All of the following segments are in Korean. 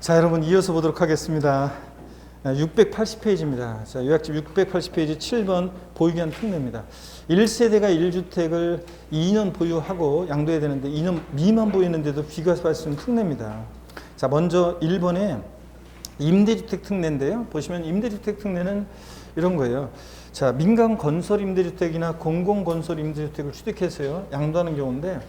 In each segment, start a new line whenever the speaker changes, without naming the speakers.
자, 여러분 이어서 보도록 하겠습니다. 680페이지입니다. 자, 요약집 680페이지 7번 보유기한 특례입니다. 1세대가 1주택을 2년 보유하고 양도해야 되는데 2년 미만 보유했는데도 비과세받을 수 있는 특례입니다. 자, 먼저 1번에 임대주택 특례인데요. 보시면 임대주택 특례는 이런 거예요. 자, 민간 건설 임대주택이나 공공건설 임대주택을 취득해서요, 양도하는 경우인데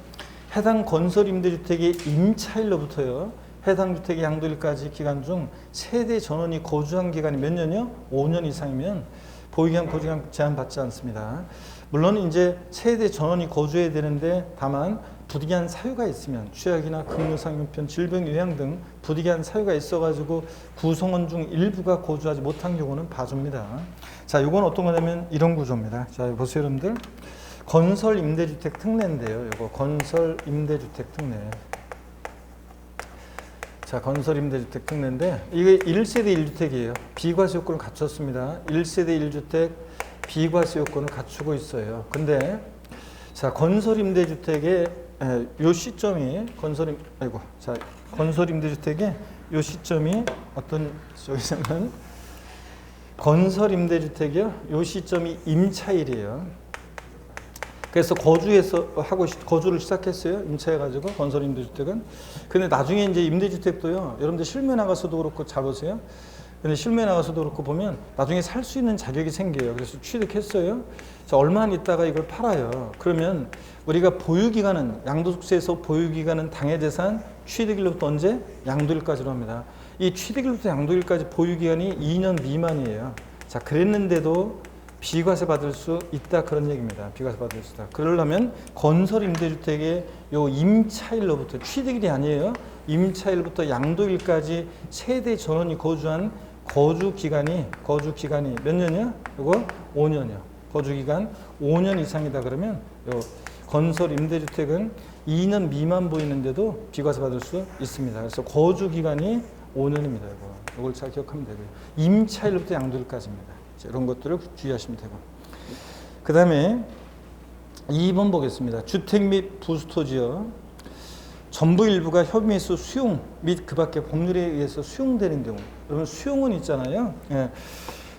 해당 건설 임대주택의 임차일로부터요, 해당 주택의 양도일까지 기간 중 세대 전원이 거주한 기간이 몇 년이요? 5년 이상이면 보유기한 거주기간 제한받지 않습니다. 물론 이제 세대 전원이 거주해야 되는데 다만 부득이한 사유가 있으면 취약이나 근무상여편, 질병, 요양 등 부득이한 사유가 있어가지고 구성원 중 일부가 거주하지 못한 경우는 봐줍니다. 자, 이건 어떤 거냐면 이런 구조입니다. 자, 보세요, 여러분들. 건설 임대주택 특례인데요. 이거 건설 임대주택 특례. 자, 건설 임대주택 특례인데 이게 1세대 1주택이에요. 비과세 요건을 갖췄습니다. 1세대 1주택 비과세 요건을 갖추고 있어요. 근데 자, 건설 임대주택의 요 시점이 건설 임대주택의 요 시점이 어떤 쪽이냐면 건설 임대주택이요. 요 시점이 임차일이에요. 그래서 거주를 시작했어요. 임차해가지고 건설 임대주택은. 근데 나중에 이제 임대주택도요, 여러분들 실무에 나가서도 그렇고 잘 보세요. 근데 실무에 나가서도 그렇고 보면 나중에 살 수 있는 자격이 생겨요. 그래서 취득했어요. 자, 얼마 있다가 이걸 팔아요. 그러면 우리가 보유기간은, 양도소득세에서 보유기간은 당해재산 취득일로부터 언제? 양도일까지로 합니다. 이 취득일부터 양도일까지 보유기간이 2년 미만이에요. 자, 그랬는데도 비과세 받을 수 있다, 그런 얘기입니다. 비과세 받을 수 있다. 그러려면 건설 임대주택의 요 임차일로부터, 취득일이 아니에요. 임차일부터 양도일까지 세대 전원이 거주한 거주기간이 몇 년이요? 요거 5년이요. 거주기간 5년 이상이다 그러면 요 건설 임대주택은 2년 미만 보이는데도 비과세 받을 수 있습니다. 그래서 거주기간이 5년입니다. 이걸 잘 기억하면 되고요. 임차일부터 양도일까지입니다. 이런 것들을 주의하시면 되고, 그 다음에 2번 보겠습니다. 주택 및 부수토지요, 전부 일부가 협의에서 수용 및 그 밖의 법률에 의해서 수용되는 경우. 여러분 수용은 있잖아요. 예.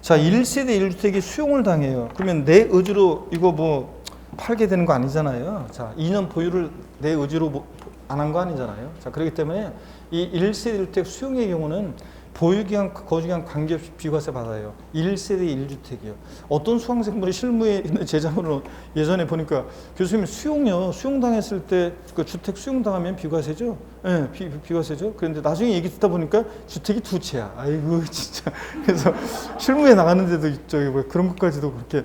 자, 1세대 1주택이 수용을 당해요. 그러면 내 의지로 이거 뭐 팔게 되는 거 아니잖아요. 자, 2년 보유를 내 의지로 안 한 거 아니잖아요. 자, 그렇기 때문에 이 1세대 1주택 수용의 경우는 보유기간, 거주기간 관계없이 비과세 받아요. 1세대 1주택이요. 어떤 수강생분이 실무에 있는 제 자문으로 예전에 보니까 교수님 수용당했을 때 그 주택 수용당하면 비과세죠? 네, 비과세죠? 그런데 나중에 얘기 듣다 보니까 주택이 두 채야. 아이고, 진짜. 그래서 실무에 나가는데도 저기 뭐 그런 것까지도 그렇게.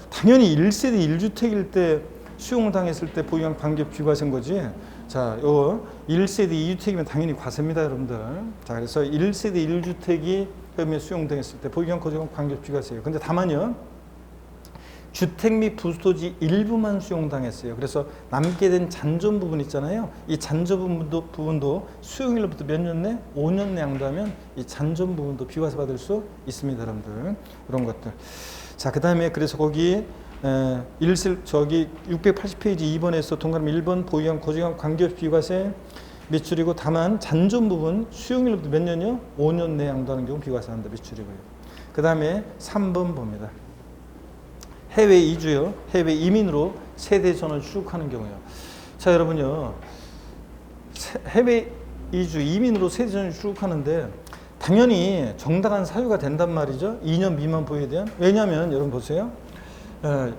당연히 1세대 1주택일 때 수용당했을 때 보유기간 관계없이 비과세인 거지. 자, 요 1세대 2주택이면 당연히 과세입니다, 여러분들. 자, 그래서 1세대 1주택이 혐의에 수용당했을 때 보유기간 거주기간 관계없이 비과세예요. 근데 다만요, 주택 및 부수토지 일부만 수용당했어요. 그래서 남게 된 잔존 부분 있잖아요. 이 잔존 부분도 수용일로부터 몇 년 내? 5년 내 양도하면 이 잔존 부분도 비과세 받을 수 있습니다, 여러분들. 이런 것들. 자, 그 다음에 그래서 거기 680페이지 2번에서 동그라미 1번 보유기간 거주기간 관계없이 비과세 미출이고, 다만 잔존 부분 수용일로부터 몇 년이요? 5년 내 양도하는 경우 비과세한다, 미출이고요. 그 다음에 3번 봅니다. 해외 이주요, 해외 이민으로 세대 전원을 취득하는 경우요. 자, 여러분요, 해외 이주 이민으로 세대 전원을 취득하는데 당연히 정당한 사유가 된단 말이죠. 2년 미만 보유에 대한. 왜냐하면 여러분 보세요.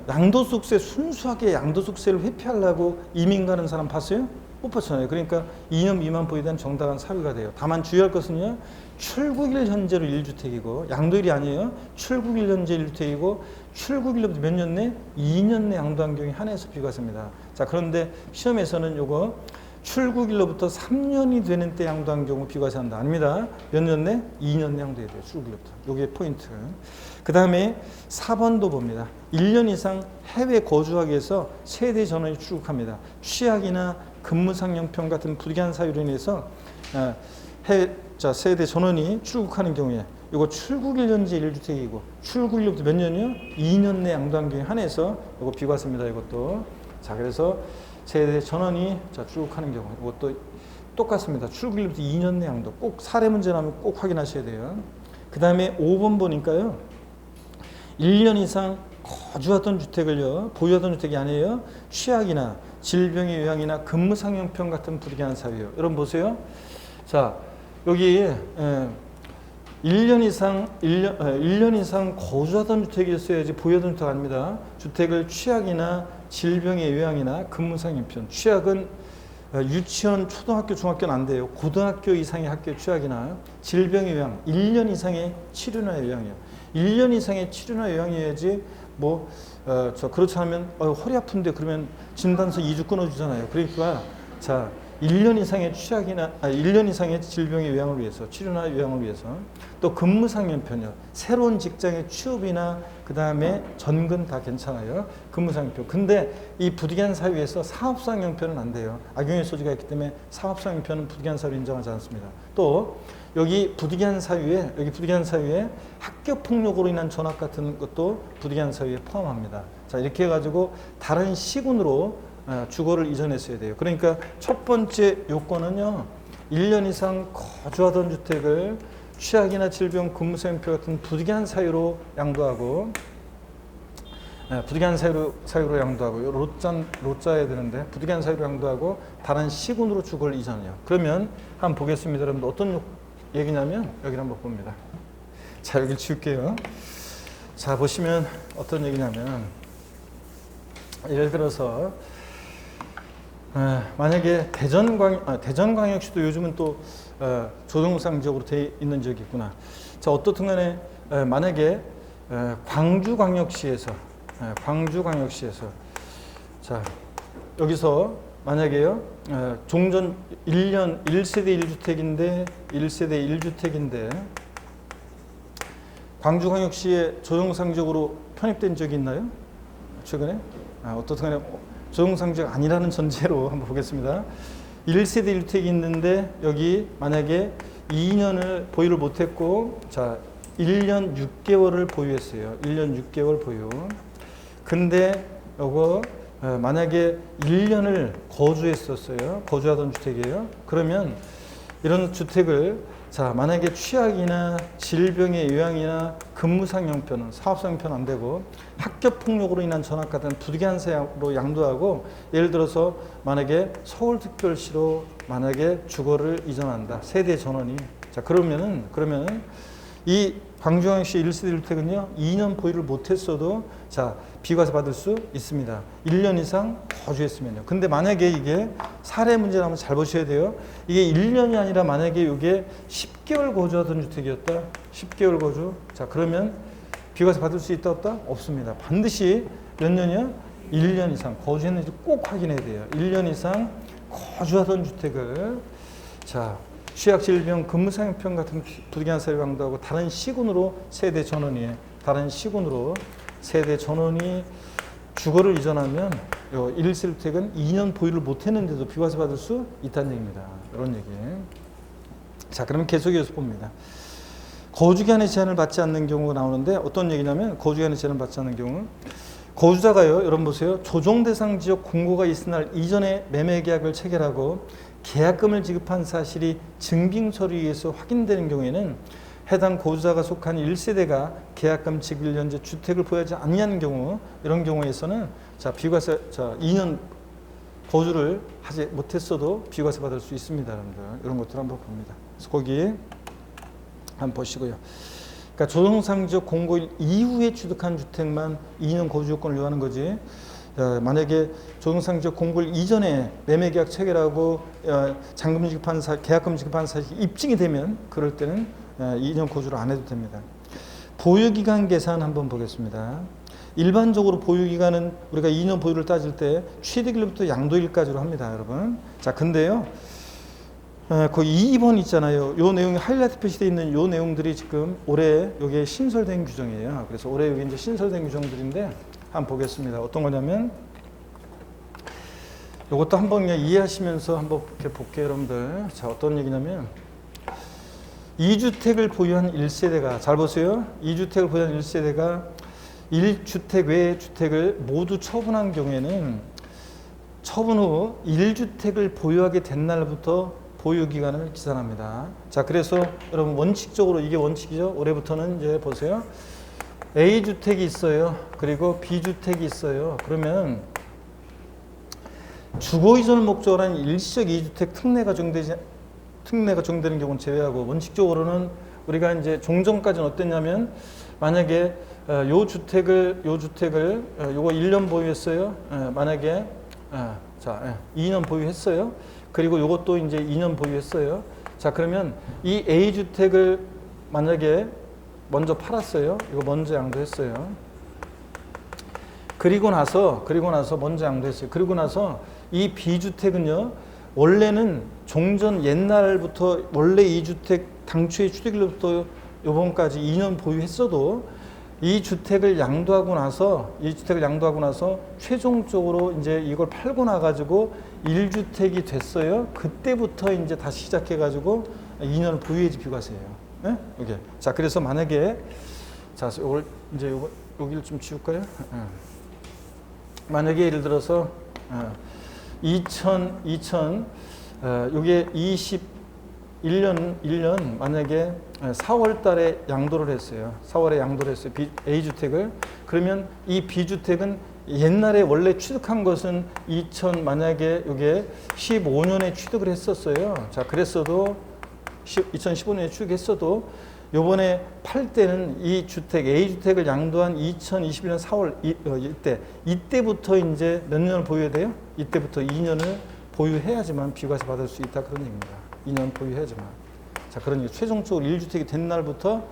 양도소득세, 순수하게 양도소득세를 회피하려고 이민 가는 사람 봤어요? 못 봤잖아요. 그러니까 2년 미만 보유에 대한 정당한 사유가 돼요. 다만 주의할 것은요, 출국일 현재로 1주택이고, 양도일이 아니에요. 출국일 현재 1주택이고, 출국일로부터 몇 년 내? 2년 내 양도한 경우에 한해서 비과세입니다. 자, 그런데 시험에서는 요거 출국일로부터 3년이 되는 때 양도한 경우 비과세한다. 아닙니다. 몇 년 내? 2년 내 양도해야 돼요. 출국일로부터. 요게 포인트. 그 다음에 4번도 봅니다. 1년 이상 해외 거주하기 위해서 세대 전원이 출국합니다. 취약이나 근무상여편 같은 부득이한 사유로 인해서 세대 전원이 출국하는 경우에 이거 출국일 현재 1주택이고 출국일로부터 몇 년이요? 2년 내 양도한 경우에 한해서 이거 비과세입니다. 이것도. 자, 그래서 세대 전원이 출국하는 경우 이것도 똑같습니다. 출국일부터 2년 내 양도. 꼭 사례 문제 나오면 꼭 확인하셔야 돼요. 그 다음에 5번 보니까요. 1년 이상 거주하던 주택을요, 보유하던 주택이 아니에요. 취약이나 질병의 요양이나 근무상형편 같은 부득이한 사유요. 여러분 보세요. 자, 여기 1년 이상 거주하던 주택이었어야지 보유하던 주택 아닙니다. 주택을 취약이나 질병의 요양이나 근무상형편. 취약은 유치원, 초등학교, 중학교는 안 돼요. 고등학교 이상의 학교 취약이나 질병의 요양, 1년 이상의 치료나 요양이요. 1년 이상의 치료나 요양이어야지 그렇지 않으면 허리 아픈데 그러면 진단서 2주 끊어주잖아요. 그러니까 자 1년 이상의 1년 이상의 질병의 요양을 위해서 치료나 요양을 위해서 또 근무상연편이요. 새로운 직장의 취업이나 그 다음에 전근 다 괜찮아요. 근무상연편. 근데 이 부득이한 사유에서 사업상연편은 안 돼요. 악용의 소지가 있기 때문에 사업상연편은 부득이한 사유를 인정하지 않습니다. 또 여기 부득이한 사유에 학교 폭력으로 인한 전학 같은 것도 부득이한 사유에 포함합니다. 자, 이렇게 해가지고 다른 시군으로 주거를 이전했어야 돼요. 그러니까 첫 번째 요건은요, 1년 이상 거주하던 주택을 취약이나 질병, 근무상연편 같은 부득이한 사유로 양도하고, 부득이한 사유로 양도하고, 로자해야 되는데, 부득이한 사유로 양도하고, 다른 시군으로 주거를 이전해요. 그러면 한번 보겠습니다. 여러분, 어떤 얘기냐면, 여기를 한번 봅니다. 자, 여기를 지울게요. 자, 보시면 어떤 얘기냐면, 예를 들어서, 만약에 대전광역시도 요즘은 또 조정상 지역으로 되어 있는 지역이 있구나. 자, 어떻든 간에 만약에 광주광역시에서 자, 여기서 만약에요, 종전 1년 1세대 1주택인데 광주광역시에 조정상 지역으로 편입된 적이 있나요? 최근에? 어떻든 간에 조정상지역 아니라는 전제로 한번 보겠습니다. 1세대 1주택이 있는데 여기 만약에 2년을 보유를 못했고 자 1년 6개월을 보유했어요. 1년 6개월 보유. 근데 요거 만약에 1년을 거주했었어요. 거주하던 주택이에요. 그러면 이런 주택을 자 만약에 취약이나 질병의 요양이나 근무상형편은 사업상형편 안 되고 학교폭력으로 인한 전학 같은 부득이한 사유로 양도하고 예를 들어서 만약에 서울특별시로 만약에 주거를 이전한다. 세대 전원이 자 그러면은 이 광주광역시 1세대 1주택은요 2년 보유를 못했어도 자 비과세 받을 수 있습니다. 1년 이상 거주했으면요. 근데 만약에 이게 사례 문제를 한번 잘 보셔야 돼요. 이게 1년이 아니라 만약에 이게 10개월 거주하던 주택이었다. 10개월 거주. 자 그러면 비과세 받을 수 있다 없다? 없습니다. 반드시 몇 년이요? 1년 이상 거주했는지 꼭 확인해야 돼요. 1년 이상 거주하던 주택을 자 취약 질병 근무상형편 같은 부득이한 사유 양도하고 다른 시군으로 세대 전원이 주거를 이전하면 요 1세대주택은 2년 보유를 못했는데도 비과세 받을 수 있다는 얘기입니다. 이런 얘기. 자, 그러면 계속해서 봅니다. 거주기한의 제한을 받지 않는 경우가 나오는데 어떤 얘기냐면 거주기한의 제한을 받지 않는 경우 거주자가요. 여러분 보세요. 조정 대상 지역 공고가 있을 날 이전에 매매 계약을 체결하고 계약금을 지급한 사실이 증빙 서류에 의해서 확인되는 경우에는 해당 거주자가 속한 1세대가 계약금 지급일 현재 주택을 보유하지 않는 경우 이런 경우에서는 자 비과세 2년 거주를 하지 못했어도 비과세 받을 수 있습니다. 여러분들 이런 것들 한번 봅니다. 그래서 거기 한번 보시고요. 그러니까 조정상 지역 공고일 이후에 취득한 주택만 2년 거주 요건을 요하는 거지. 만약에 조정상 지역 공고일 이전에 매매계약 체결하고 잔금 지급한 계약금 지급한 사실이 입증이 되면 그럴 때는 2년 거주를 안 해도 됩니다. 보유기간 계산 한번 보겠습니다. 일반적으로 보유기간은 우리가 2년 보유를 따질 때 취득일부터 양도일까지로 합니다, 여러분. 자, 근데요, 그 2번 있잖아요. 요 내용이 하이라이트 표시되어 있는 요 내용들이 지금 올해 여기에 신설된 규정이에요. 그래서 올해 여기 이제 신설된 규정들인데 한번 보겠습니다. 어떤 거냐면 이것도 한번 그냥 이해하시면서 한번 이렇게 볼게요, 여러분들. 자, 어떤 얘기냐면 2주택을 보유한 1세대가 잘 보세요. 2주택을 보유한 1세대가 1주택 외의 주택을 모두 처분한 경우에는 처분 후 1주택을 보유하게 된 날부터 보유 기간을 기산합니다. 자, 그래서 여러분 원칙적으로 이게 원칙이죠. 올해부터는 이제 보세요. A 주택이 있어요. 그리고 B 주택이 있어요. 그러면 주거 이전 목적으로 한 일시적 2주택 특례가 적용되는 경우는 제외하고 원칙적으로는 우리가 이제 종전까지는 어땠냐면 만약에 요거 1년 보유했어요. 만약에 2년 보유했어요. 그리고 요것도 이제 2년 보유했어요. 자, 그러면 이 A 주택을 만약에 먼저 팔았어요. 이거 먼저 양도했어요. 그리고 나서 먼저 양도했어요. 그리고 나서 이 B 주택은요. 원래는 종전 옛날부터 원래 이 주택 당초의 취득일로부터 요번까지 2년 보유했어도 이 주택을 양도하고 나서 최종적으로 이제 이걸 팔고 나가지고 1주택이 됐어요. 그때부터 이제 다시 시작해가지고 2년을 보유해지 비과세예요. 네? 이게. 자, 그래서 만약에 자, 요걸 이제 여기를 좀 지울까요? 만약에 예를 들어서 요게 1년 만약에 4월 달에 양도를 했어요. 4월에 양도를 했어요. A주택을. 그러면 이 B주택은 옛날에 원래 취득한 것은 만약에 요게 15년에 취득을 했었어요. 자, 그랬어도 2015년에 취득했어도 요번에 팔 때는 이 주택 A주택을 양도한 2021년 4월 이때부터 이제 몇 년을 보유해야 돼요? 이때부터 2년을 보유해야지만 비과세 받을 수 있다 그런 얘기입니다. 2년 보유해야지만. 자, 그러니 최종적으로 1주택이 된 날부터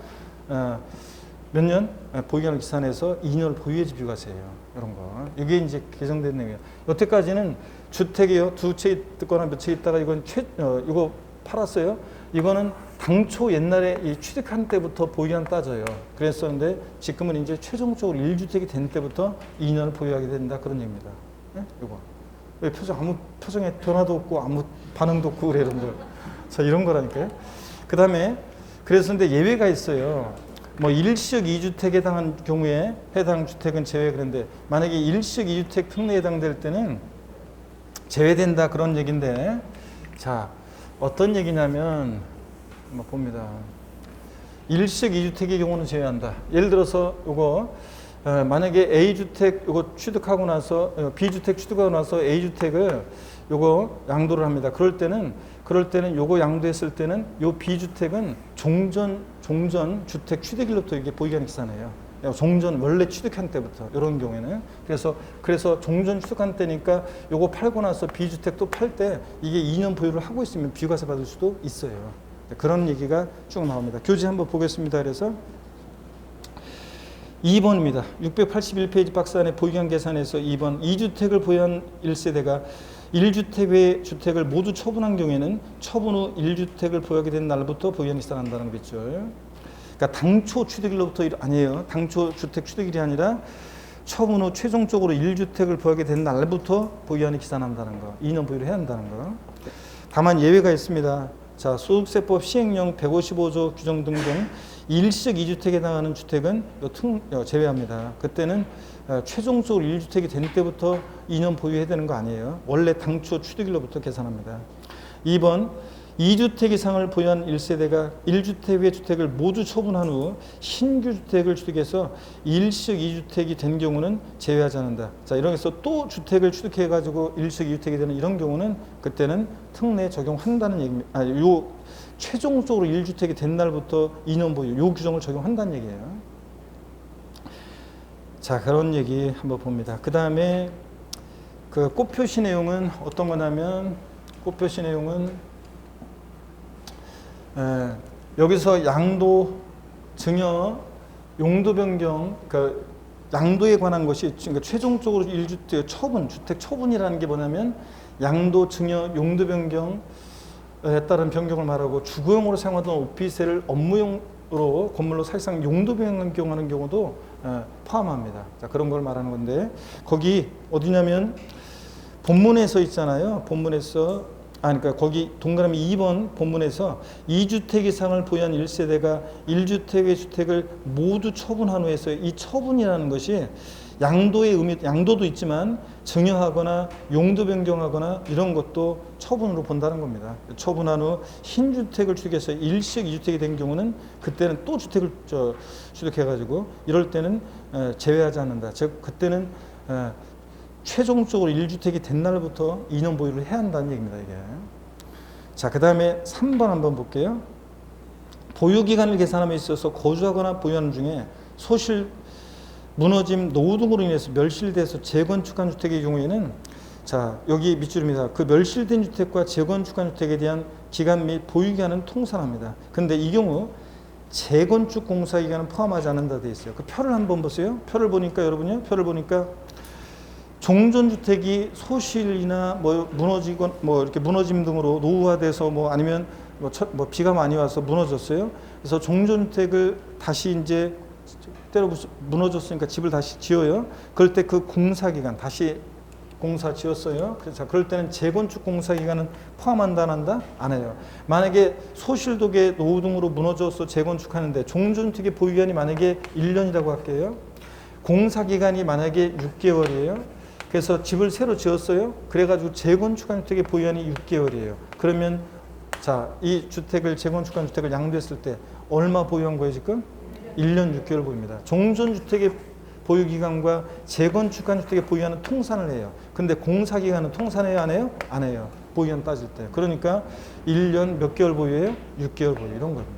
몇 년 보유기간을 기산해서 2년을 보유해지 비과세예요. 이런 거. 이게 이제 개정된 내용이에요. 여태까지는 주택이요. 두 채 있거나 몇 채 있다가 이건 이거 팔았어요. 이거는 당초 옛날에 이 취득한 때부터 보유기간 따져요. 그랬었는데 지금은 이제 최종적으로 1주택이 된 때부터 2년을 보유하게 된다 그런 얘기입니다. 네? 이거. 왜 아무 표정에 변화도 없고 아무 반응도 없고 그래 여러분들. 자, 이런 거라니까요. 그 다음에 그래서 근데 예외가 있어요. 뭐 일시적 2주택에 해당한 경우에 해당 주택은 제외. 그런데 만약에 일시적 2주택 특례에 해당될 때는 제외된다 그런 얘기인데, 자, 어떤 얘기냐면 한번 봅니다. 일시적 2주택의 경우는 제외한다. 예를 들어서 요거 만약에 A주택 요거 취득하고 나서 B주택 취득하고 나서 A주택을 요거 양도를 합니다. 그럴 때는 요거 양도했을 때는 요 B주택은 종전 주택 취득일로부터 이게 보유기간이 기산해요. 종전 원래 취득한 때부터 이런 경우에는 그래서 종전 취득한 때니까 요거 팔고 나서 B주택도 팔 때 이게 2년 보유를 하고 있으면 비과세 받을 수도 있어요. 그런 얘기가 쭉 나옵니다. 교재 한번 보겠습니다. 그래서 2번입니다. 681페이지 박스 안에 보유기간 계산에서 2번 2주택을 보유한 1세대가 1주택 외 주택을 모두 처분한 경우에는 처분 후 1주택을 보유하게 된 날부터 보유기간이 기산한다는 거죠. 그러니까 당초 취득일로부터 아니에요. 당초 주택 취득일이 아니라 처분 후 최종적으로 1주택을 보유하게 된 날부터 보유기간이 기산한다는 거. 2년 보유를 해야 한다는 거. 다만 예외가 있습니다. 자, 소득세법 시행령 155조 규정 등등 일시적 2주택에 해당하는 주택은 제외합니다. 그때는 최종적으로 1주택이 된 때부터 2년 보유해야 되는 거 아니에요. 원래 당초 취득일로부터 계산합니다. 2번 2주택 이상을 보유한 1세대가 1주택 외 주택을 모두 처분한 후 신규 주택을 취득해서 일시적 2주택이 된 경우는 제외하지 않는다. 자, 이렇게 또 주택을 취득해가지고 일시적 2주택이 되는 이런 경우는 그때는 특례 적용한다는 얘기입니다. 요 최종적으로 1주택이 된 날부터 2년 보유, 요 규정을 적용한다는 얘기예요. 자, 그런 얘기 한번 봅니다. 그 다음에 그 꽃표시 내용은 어떤 거냐면 꽃표시 내용은 여기서 양도, 증여, 용도 변경, 그러니까 양도에 관한 것이 그러니까 최종적으로 1주택 처분, 주택 처분이라는 게 뭐냐면 양도, 증여, 용도 변경에 따른 변경을 말하고 주거용으로 사용하던 오피스를 업무용으로 건물로 사실상 용도 변경하는 경우도 포함합니다. 자, 그런 걸 말하는 건데 거기 어디냐면 본문에서 있잖아요. 본문에서 그러니까 거기 동그라미 2번 본문에서 2주택 이상을 보유한 1세대가 1주택의 주택을 모두 처분한 후에서 이 처분이라는 것이 양도의 의미, 양도도 있지만 증여하거나 용도 변경하거나 이런 것도 처분으로 본다는 겁니다. 처분한 후 신주택을 취득해서 일시적 2주택이 된 경우는 그때는 또 주택을 취득해가지고 이럴 때는 제외하지 않는다. 즉 그때는 최종적으로 1주택이 된 날부터 2년 보유를 해야 한다는 얘기입니다. 이게. 자, 그 다음에 3번 한번 볼게요. 보유기간을 계산함에 있어서 거주하거나 보유하는 중에 소실, 무너짐, 노후 등으로 인해서 멸실돼서 재건축한 주택의 경우에는 자, 여기 밑줄입니다. 그 멸실된 주택과 재건축한 주택에 대한 기간 및 보유기간은 통산합니다. 근데 이 경우 재건축 공사 기간은 포함하지 않는다 되어 있어요. 그 표를 한번 보세요. 표를 보니까 여러분요. 표를 보니까 종전주택이 소실이나 뭐 무너지건 뭐 이렇게 무너짐 등으로 노후화돼서 뭐 아니면 뭐 비가 많이 와서 무너졌어요. 그래서 종전주택을 다시 이제 때로 무너졌으니까 집을 다시 지어요. 그럴 때 그 공사 기간 다시 공사 지었어요. 그래서 그럴 때는 재건축 공사 기간은 포함한다 안 한다? 안 해요. 만약에 소실독에 노후 등으로 무너져서 재건축하는데 종전주택의 보유기간이 만약에 1년이라고 할게요. 공사 기간이 만약에 6개월이에요. 그래서 집을 새로 지었어요. 그래가지고 재건축한 주택의 보유기간이 6개월이에요. 그러면 자, 이 주택을 재건축한 주택을 양도했을 때 얼마 보유한 거예요 지금? 1년 6개월 보유입니다. 종전주택의 보유기간과 재건축한 주택의 보유기간은 통산을 해요. 근데 공사기간은 통산해요 안 해요? 안 해요. 보유기간 따질 때. 그러니까 1년 몇 개월 보유해요? 6개월 보유 이런 겁니다.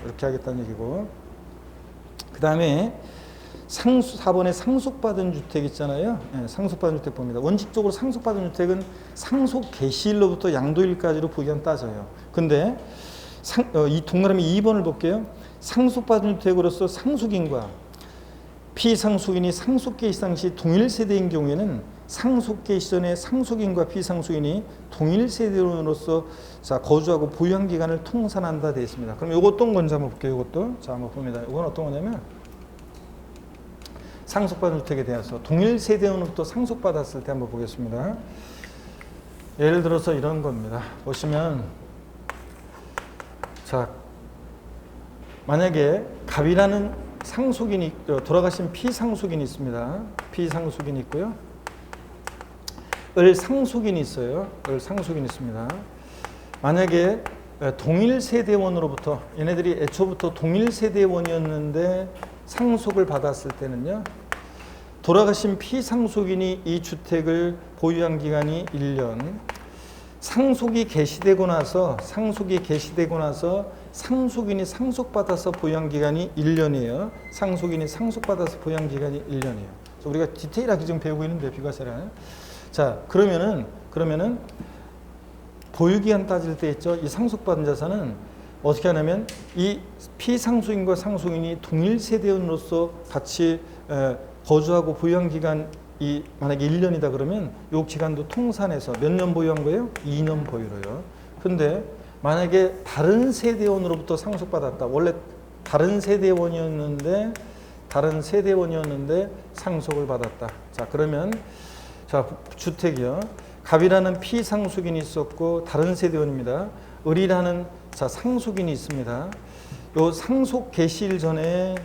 이렇게 하겠다는 얘기고. 그 다음에 4번에 상속받은 주택 있잖아요. 네, 상속받은 주택 봅니다. 원칙적으로 상속받은 주택은 상속 개시일로부터 양도일까지로 보유기간 따져요. 근데 이 동그라미 2번을 볼게요. 상속받은 주택으로서 상속인과 피상속인이 상속 개시 당시 동일 세대인 경우에는 상속 개시 전에 상속인과 피상속인이 동일 세대로서 자, 거주하고 보유한 기간을 통산한다 되어 있습니다. 그럼 이것도 먼저 한번 볼게요. 이것도 자 한번 봅니다. 이건 어떤 거냐면 상속받은 주택에 대해서 동일 세대원으로부터 상속받았을 때 한번 보겠습니다. 예를 들어서 이런 겁니다. 보시면 자, 만약에 갑이라는 상속인이 돌아가신 피상속인이 있습니다. 피상속인이 있고요. 을상속인이 있어요. 을상속인이 있습니다. 만약에 동일 세대원으로부터 얘네들이 애초부터 동일 세대원이었는데 상속을 받았을 때는요. 돌아가신 피상속인이 이 주택을 보유한 기간이 1년, 상속이 개시되고 나서 상속인이 상속받아서 보유한 기간이 1년이에요. 상속인이 상속받아서 보유한 기간이 1년이에요. 우리가 디테일하게 지금 배우고 있는데 비과세를. 자, 그러면은 보유기간 따질 때 있죠. 이 상속받은 자산은 어떻게 하냐면 이 피상속인과 상속인이 동일 세대원으로서 같이 거주하고 보유한 기간이 만약에 1년이다 그러면 이 기간도 통산해서 몇 년 보유한 거예요? 2년 보유로요. 근데 만약에 다른 세대원으로부터 상속받았다. 원래 다른 세대원이었는데 상속을 받았다. 자, 그러면 자, 주택이요. 갑이라는 피상속인이 있었고 다른 세대원입니다. 을이라는 자, 상속인이 있습니다. 요 상속 개시일 전에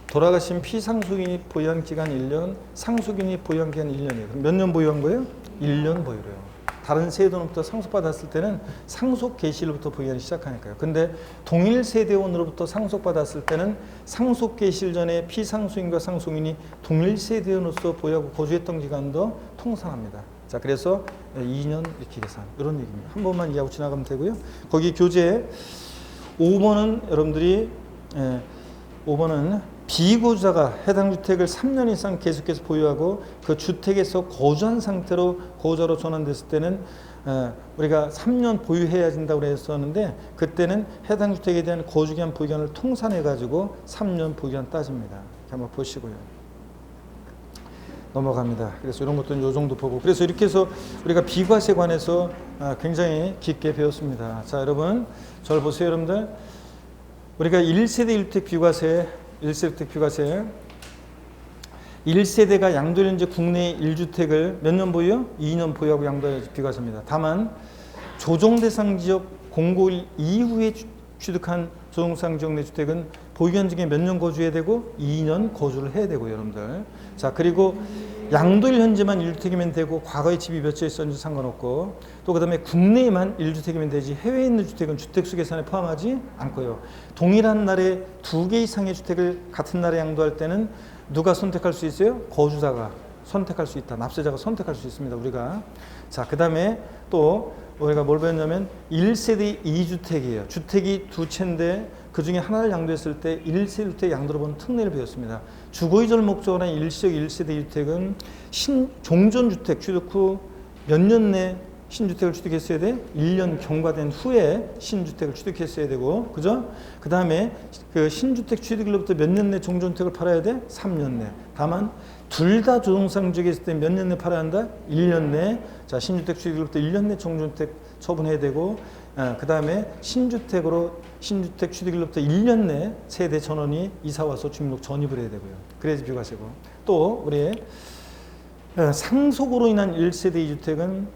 돌아가신 피상속인이 보유한 기간 1년, 상속인이 보유한 기간 1년이에요. 그럼 몇 년 보유한 거예요? 1년 보유래요. 다른 세대원으로부터 상속받았을 때는 상속 개시일부터 보유하기 시작하니까요. 근데 동일 세대원으로부터 상속받았을 때는 상속 개시일 전에 피상속인과 상속인이 동일 세대원으로서 보유하고 거주했던 기간도 통산합니다. 자, 그래서 2년 이렇게 계산. 이런 얘기입니다. 한 번만 이해하고 지나가면 되고요. 거기 교재 5번은 여러분들이 5번은 비거주자가 해당 주택을 3년 이상 계속해서 보유하고 그 주택에서 거주한 상태로 거주자로 전환됐을 때는 우리가 3년 보유해야 된다고 했었는데 그때는 해당 주택에 대한 거주기간 보유기간을 통산해 가지고 3년 보유기간 따집니다. 이렇게 한번 보시고요. 넘어갑니다. 그래서 이런 것도 이 정도 보고 그래서 이렇게 해서 우리가 비과세에 관해서 굉장히 깊게 배웠습니다. 자, 여러분 저를 보세요. 여러분들 우리가 1세대 1주택 비과세 1세대가 양도를 이제 국내 1주택을 몇 년 보유요? 2년 보유하고 양도해야지 비과세입니다. 다만 조정 대상 지역 공고일 이후에 취득한 조정 대상 지역 내 주택은 보유기간 중에 몇 년 거주해야 되고 2년 거주를 해야 되고 여러분들. 자, 그리고 양도일 현재만 1주택이면 되고 과거에 집이 몇 채 있었는지 상관없고 또 그다음에 국내에만 1주택이면 되지 해외에 있는 주택은 주택수 계산에 포함하지 않고요. 동일한 날에 2개 이상의 주택을 같은 날에 양도할 때는 누가 선택할 수 있어요? 거주자가 선택할 수 있다. 납세자가 선택할 수 있습니다. 우리가. 자, 그다음에 또 우리가 뭘 배웠냐면 1세대 2주택이에요. 주택이 2채인데 그중에 하나를 양도했을 때 1세대 양도로 보는 특례를 배웠습니다. 주거이전 목적으로 한 일시적 1세대 2주택은 종전주택 취득 후 몇 년 내 신주택을 취득했어야 돼? 1년 경과된 후에 신주택을 취득했어야 되고, 그죠? 그 다음에 그 신주택 취득일로부터 몇 년 내 종전주택을 팔아야 돼? 3년 내. 다만 둘 다 조정상주택이 있을 때 몇 년 내 팔아야 한다? 1년 내. 자, 신주택 취득일로부터 1년 내 종전주택 처분해야 되고, 그 다음에 신주택 취득일로부터 1년 내 세대 전원이 이사와서 주민등록 전입을 해야 되고요. 그래야지 비과세고. 또 우리 상속으로 인한 1세대 2주택은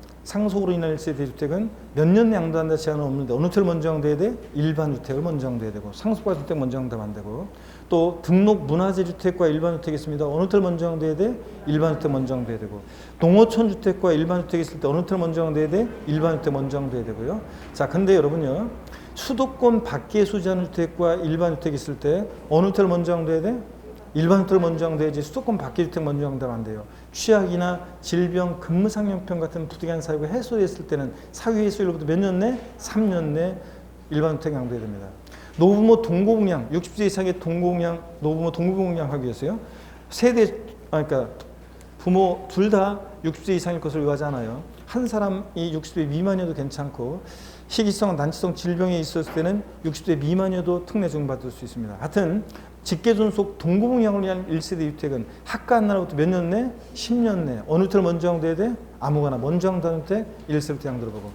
몇 년 내 양도한다 제한은 없는데 어느 주택을 먼저 양도해야 돼? 일반 주택을 먼저 양도해야 되고 상속받은 주택 먼저 양도하면 안 되고 또 등록 문화재 주택과 일반 주택이 있습니다. 어느 주택을 먼저 양도해야 돼? 일반 주택 먼저 양도해야 되고 농어촌 주택과 일반 주택이 있을 때 어느 주택을 먼저 양도해야 돼? 일반 주택 먼저 양도해야 되고요. 자, 근데 여러분요. 수도권 밖에 소지하는 주택과 일반 주택이 있을 때 어느 주택을 먼저 양도해야 돼? 일반 주택을 먼저 양도해야지 수도권 밖에 주택 먼저 양도하면 안 돼요. 취약이나 질병, 근무상형편 같은 부득이한 사유가 해소됐을 때는 사유 해소일로부터 몇 년 내? 3년 내 일반 주택 양도해야 됩니다. 노부모 동거공양, 60세 이상의 동거공양, 노부모 동거공양 하기 위해서요. 그러니까 부모 둘 다 60세 이상일 것을 요하지 않아요. 한 사람이 60세 미만이어도 괜찮고 희귀성, 난치성 질병이 있었을 때는 60세 미만이어도 특례 적용받을 수 있습니다. 하여튼 직계존속 동거공양을 위한 1세대 주택은 학가 날로부터 몇 년 내? 10년 내. 어느 주택을 먼저 양도해야 돼? 아무거나 먼저 양도하는 주택 1세대부터 양도를 보고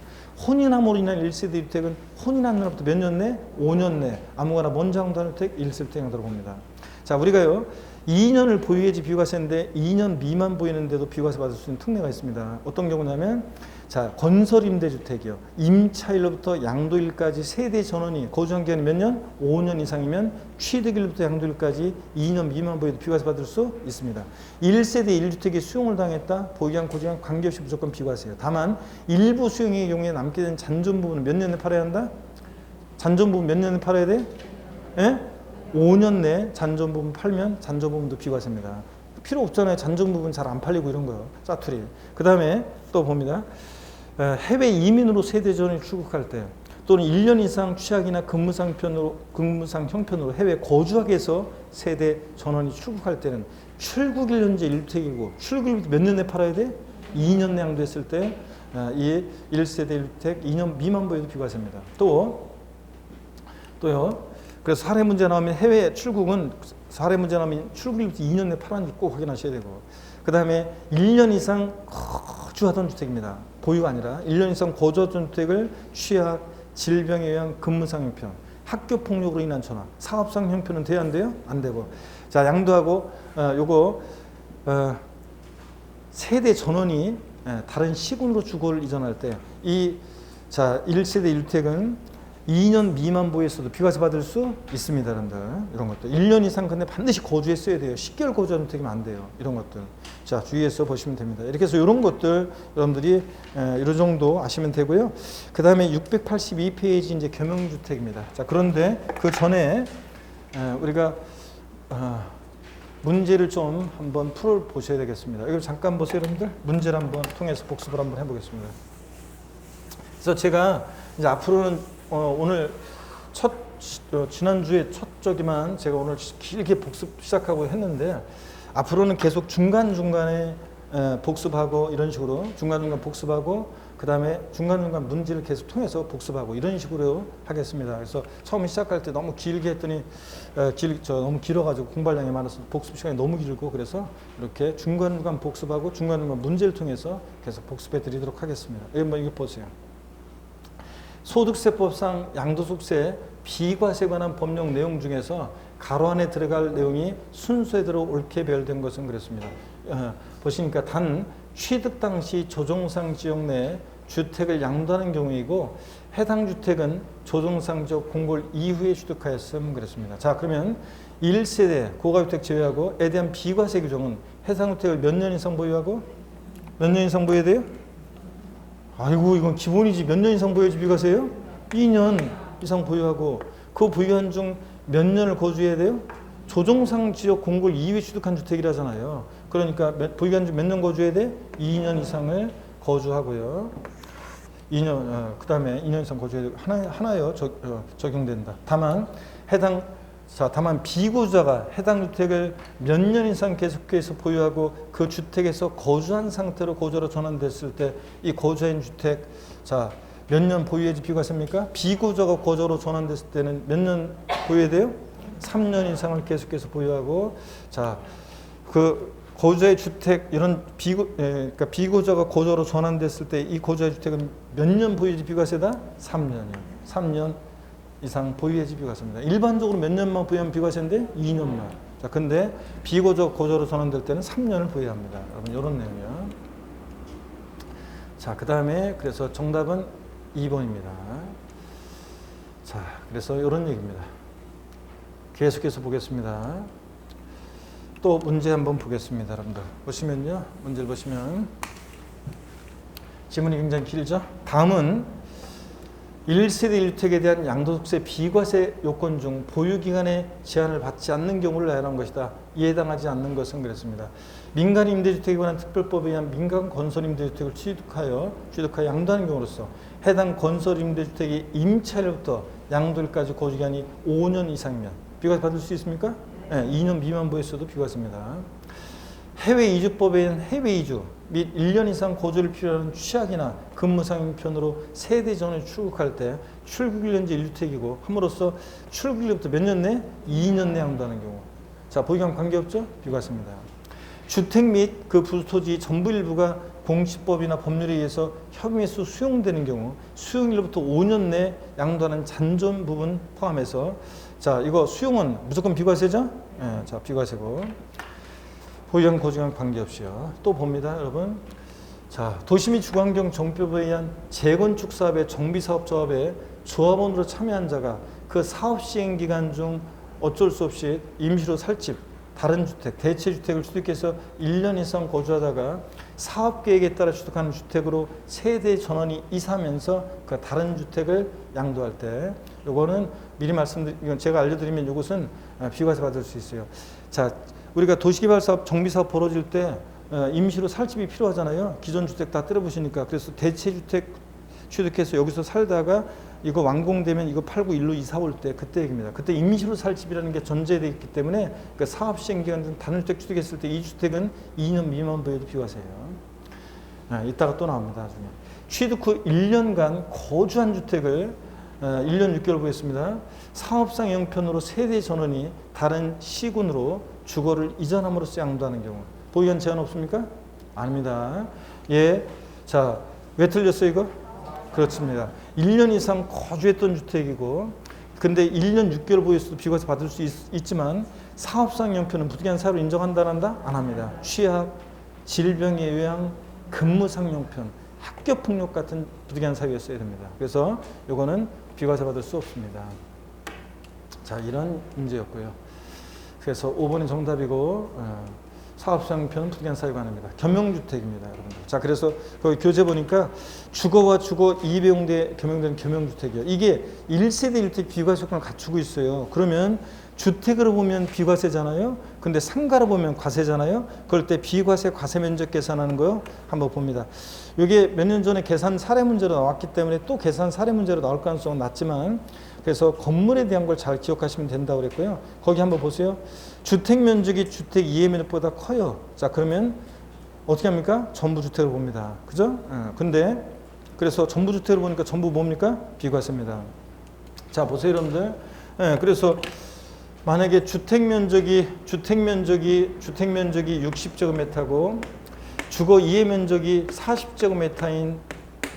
혼인함으로 인한 1세대 주택은 혼인한 날로부터 몇 년 내? 5년 내. 아무거나 먼저 양도하는 주택 1세대부터 양도를 봅니다. 자, 우리가요 2년을 보유해야지 비과세인데 2년 미만 보이는데도 비과세 받을 수 있는 특례가 있습니다. 어떤 경우냐면 자, 건설임대주택이요. 임차일로부터 양도일까지 세대 전원이 거주한 기간이 몇 년? 5년 이상이면 취득일로부터 양도일까지 2년 미만 보여도 비과세 받을 수 있습니다. 1세대 1주택이 수용을 당했다. 보유기간 고지기간 관계없이 무조건 비과세예요. 다만 일부 수용의 경우에 남게 된 잔존 부분은 몇 년에 팔아야 한다? 잔존 부분 몇 년에 팔아야 돼? 예? 5년 내에 잔존 부분 팔면 잔존 부분도 비과세입니다. 필요 없잖아요. 잔존 부분 잘 안 팔리고 이런 거요. 짜투리. 그 다음에 또 봅니다. 해외 이민으로 세대 전원이 출국할 때 또는 1년 이상 취약이나 근무상 형편으로 해외 거주하게 해서 세대 전원이 출국할 때는 출국일 현재 1주택이고 출국일 몇 년 내 팔아야 돼? 2년 내 양도했을 때 이 1세대 1주택 2년 미만 보여도 비과세입니다. 또요. 그래서 사례 문제 나오면 해외 출국은 사례 문제 나오면 출국일부터 2년 내 팔았는지 꼭 확인하셔야 되고 그 다음에 1년 이상 거주하던 주택입니다. 보유가 아니라 1년 이상 거주하던 주택을 취약, 질병에 의한 근무상 형편, 학교폭력으로 인한 전화, 사업상 형편은 돼야 안 돼요? 안 되고 자 양도하고 요거 세대 전원이 다른 시군으로 주거를 이전할 때 이 자 1세대 1주택은 2년 미만 보유했어도 비과세 받을 수 있습니다. 여러분들 이런 것들 1년 이상 근데 반드시 거주했어야 돼요. 10개월 거주하는 주택이면 안 돼요. 이런 것들 자 주의해서 보시면 됩니다. 이렇게 해서 이런 것들 여러분들이 이 정도 아시면 되고요. 그 다음에 682페이지 이제 겸용주택입니다. 자 그런데 그 전에 우리가 문제를 좀 한번 풀어 보셔야 되겠습니다. 이걸 잠깐 보세요, 여러분들. 문제를 한번 통해서 복습을 한번 해보겠습니다. 그래서 제가 이제 앞으로는 오늘 지난주에 첫 저기만 제가 오늘 길게 복습 시작하고 했는데 앞으로는 계속 중간중간에 복습하고 이런 식으로 중간중간 복습하고 그 다음에 중간중간 문제를 계속 통해서 복습하고 이런 식으로 하겠습니다. 그래서 처음 시작할 때 너무 길게 했더니 너무 길어가지고 공부량이 많아서 복습 시간이 너무 길고 그래서 이렇게 중간중간 복습하고 중간중간 문제를 통해서 계속 복습해 드리도록 하겠습니다. 이거 보세요. 소득세법상 양도소득세 비과세 관한 법령 내용 중에서 가로 안에 들어갈 내용이 순서대로 옳게 배열된 것은 그렇습니다. 보시니까 단 취득 당시 조정상 지역 내 주택을 양도하는 경우이고 해당 주택은 조정상 지역 공고를 이후에 취득하였음 그랬습니다. 자, 그러면 1세대 고가주택 제외하고에 대한 비과세 규정은 해당 주택을 몇 년 이상 보유하고 몇 년 이상 보유해야 돼요? 아이고, 이건 기본이지. 몇 년 이상 보유해야지 비과세예요? 2년 이상 보유하고 그 보유한 중 몇 년을 거주해야 돼요? 조정상 지역 공고를 이후에 취득한 주택이라잖아요. 그러니까 보유한 중 몇 년 거주해야 돼? 2년 이상을 거주하고요. 2년, 그 다음에 2년 이상 거주해야 되고 하나요 적용된다. 다만 비구자가 해당 주택을 몇 년 이상 계속해서 보유하고 그 주택에서 거주한 상태로 거주로 전환됐을 때 이 거주한 주택, 자, 몇 년 보유해야지 비과세입니까? 비구자가 거주로 전환됐을 때는 몇 년 보유해야 돼요? 3년 이상을 계속해서 보유하고, 자, 그 거주의 주택 이런 그러니까 비거주자가 거주로 전환됐을 때 이 거주의 주택은 몇 년 보유해야지 비과세다? 3년이요. 3년 이상 보유해야지 비과세입니다. 일반적으로 몇 년만 보유하면 비과세인데 2년만. 자, 근데 비거주자가 거주로 전환될 때는 3년을 보유해야 합니다. 여러분, 이런 내용이요. 자, 그 다음에 그래서 정답은 2번입니다. 자, 그래서 이런 얘기입니다. 계속해서 보겠습니다. 또 문제 한번 보겠습니다. 여러분들 보시면요, 문제를 보시면 지문이 굉장히 길죠. 다음은 1세대 1주택에 대한 양도소득세 비과세 요건 중 보유기간의 제한을 받지 않는 경우를 나열한 것이다. 이에 해당하지 않는 것은 그랬습니다. 민간 임대주택에 관한 특별법에 의한 민간 건설 임대주택을 취득하여 양도하는 경우로서 해당 건설 임대주택이 임차일부터 양도일까지 거주기간이 5년 이상이면 비과세 받을 수 있습니까? 네, 2년 미만 보였어도 비과세입니다. 해외 이주법에 의한 해외 이주 및 1년 이상 거주를 필요로 하는 취약이나 근무상편으로 세대 전에 출국할 때 출국일년제 1주택이고 함으로써 출국일부터 몇 년 내? 2년 내 양도하는 경우. 자, 보유기간 관계없죠? 비과세입니다. 주택 및 그 부토지 전부 일부가 공시법이나 법률에 의해서 협의에서 수용되는 경우 수용일부터 5년 내 양도하는 잔존 부분 포함해서, 자, 이거 수용은 무조건 비과세죠? 네, 자, 비과세고 보유한 거주기간 관계없이요. 또 봅니다, 여러분. 자, 도시 및 주거환경 정비법에 의한 재건축 사업의 정비사업 조합에 조합원으로 참여한 자가 그 사업 시행 기간 중 어쩔 수 없이 임시로 살집, 다른 주택, 대체주택을 취득해서 1년 이상 거주하다가 사업계획에 따라 취득하는 주택으로 세대 전원이 이사하면서 그 다른 주택을 양도할 때, 요거는 미리 이건 제가 알려드리면 이것은 비과세 받을 수 있어요. 자, 우리가 도시개발사업, 정비사업 벌어질 때 임시로 살집이 필요하잖아요. 기존 주택 다 때려부시니까. 그래서 대체주택 취득해서 여기서 살다가 이거 완공되면 이거 팔고 일로 이사 올 때 그때 얘기입니다. 그때 임시로 살 집이라는 게 전제되어 있기 때문에 그 사업 시행 기간 중 다른 주택 취득했을 때 이 주택은 2년 미만 보여도 비과세예요. 이따가 또 나옵니다. 나중에. 취득 후 1년간 거주한 주택을 1년 6개월 보였습니다. 사업상 형편으로 세대 전원이 다른 시군으로 주거를 이전함으로써 양도하는 경우. 보유기간 제한 없습니까? 아닙니다. 예. 자, 왜 틀렸어요, 이거? 그렇습니다. 1년 이상 거주했던 주택이고, 근데 1년 6개월 보유해서도 비과세 받을 수 있지만 사업상 형편은 부득이한 사유로 인정한다, 안 한다? 안 합니다. 취약, 질병의 요양, 근무상 형편, 학교폭력 같은 부득이한 사유였어야 됩니다. 그래서 이거는 비과세 받을 수 없습니다. 자, 이런 문제였고요. 그래서 5번이 정답이고, 사업상 형편은 부득이한 사유가 아닙니다. 겸용주택입니다, 여러분들. 자, 그래서 거기 교재 보니까 주거와 주거 이배용대 겸용되는 겸용주택이요. 이게 1세대 1주택 비과세 요건을 갖추고 있어요. 그러면 주택으로 보면 비과세잖아요. 근데 상가로 보면 과세잖아요. 그럴 때 비과세 과세 면적 계산하는 거요. 한번 봅니다. 이게 몇 년 전에 계산 사례 문제로 나왔기 때문에 또 계산 사례 문제로 나올 가능성은 낮지만, 그래서 건물에 대한 걸 잘 기억하시면 된다고 그랬고요. 거기 한번 보세요. 주택 면적이 주택 이해 면적보다 커요. 자, 그러면 어떻게 합니까? 전부 주택을 봅니다. 그죠? 근데 그래서 전부 주택을 보니까 전부 뭡니까? 비과세입니다. 자, 보세요, 여러분들. 그래서 만약에 주택 면적이 60제곱미터고 주거 이해 면적이 40제곱미터인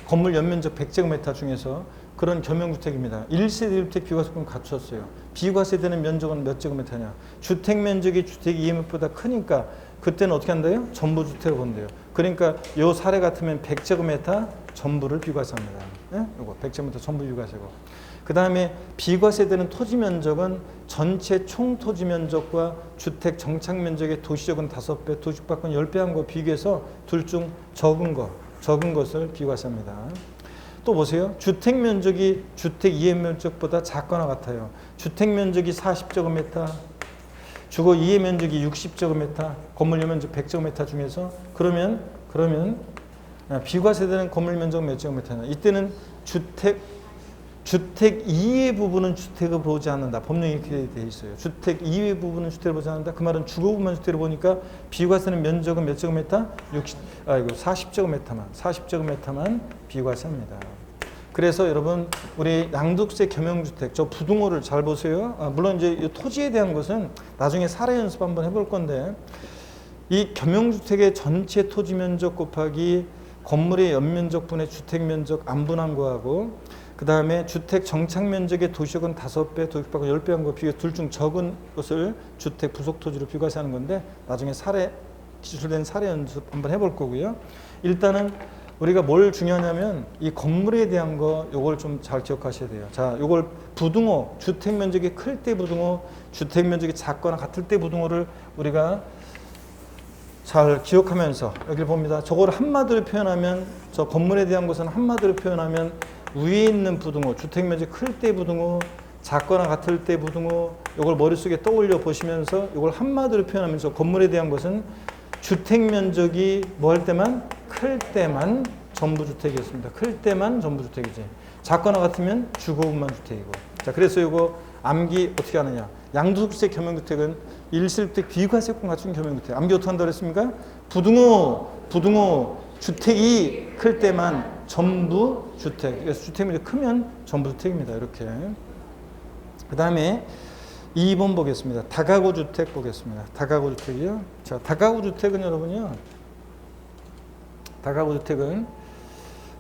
건물 연면적 100제곱미터 중에서 그런 겸용주택입니다. 1세대 1주택 비과세권 갖췄어요. 비과세되는 면적은 몇 제곱미터냐? 주택 면적이 주택 이해면보다 크니까 그때는 어떻게 한다요? 전부 주택을 본대요. 그러니까 요 사례 같으면 100제곱미터 전부를 비과세합니다. 예? 이거 100제곱미터 전부 비과세고. 그 다음에 비과세되는 토지 면적은 전체 총 토지 면적과 주택 정착 면적의 도시적은 5배, 도시밖은 10배 한 거 비교해서 둘 중 적은 것을 비과세합니다. 또 보세요. 주택 면적이 주택 이해 면적보다 작거나 같아요. 주택 면적이 40제곱미터, 주거 이해 면적이 60제곱미터, 건물 면적 100제곱미터 중에서 그러면 비과세되는 건물 면적 몇 제곱미터냐? 이때는 주택 이외 부분은 주택을 보지 않는다. 법령이 이렇게 되어 있어요. 주택 이외 부분은 주택을 보지 않는다. 그 말은 주거 부분만 주택을 보니까 비과세는 면적은 몇 제곱미터? 40제곱미터만 비과세합니다. 그래서 여러분 우리 양도세 겸용주택 저 부등호를 잘 보세요. 물론 이제 이 토지에 대한 것은 나중에 사례 연습 한번 해볼 건데 이 겸용주택의 전체 토지 면적 곱하기 건물의 연면적 분의 주택 면적 안 분한 거하고 그 다음에 주택 정착 면적의 도시역은 5배, 도시밖은 10배 한 거 비교 둘 중 적은 것을 주택 부속 토지로 비과세하는 건데 나중에 기술된 사례 연습 한번 해볼 거고요. 일단은 우리가 뭘 중요하냐면 이 건물에 대한 거 요걸 좀 잘 기억하셔야 돼요. 자, 요걸 부등호, 주택 면적이 클 때 부등호, 주택 면적이 작거나 같을 때 부등호를 우리가 잘 기억하면서 여기를 봅니다. 저걸 한마디로 표현하면 저 건물에 대한 것은 한마디로 표현하면 위에 있는 부등호, 주택 면적이 클 때 부등호, 작거나 같을 때 부등호 이걸 머릿속에 떠올려 보시면서 이걸 한마디로 표현하면서 건물에 대한 것은 주택 면적이 뭐 할 때만? 클 때만 전부주택이었습니다. 클 때만 전부주택이지. 작거나 같으면 주거분만 주택이고. 자, 그래서 이거 암기 어떻게 하느냐. 양도세 겸용주택은 일실주택 비과세권 갖춘 겸용주택. 암기 어떻게 한다고 했습니까? 부등호 주택이 클 때만 전부주택. 그래서 주택면적이 크면 전부주택입니다. 이렇게. 그 다음에 2번 보겠습니다. 다가구 주택 보겠습니다. 다가구 주택이요. 자, 다가구 주택은 여러분요. 다가구 주택은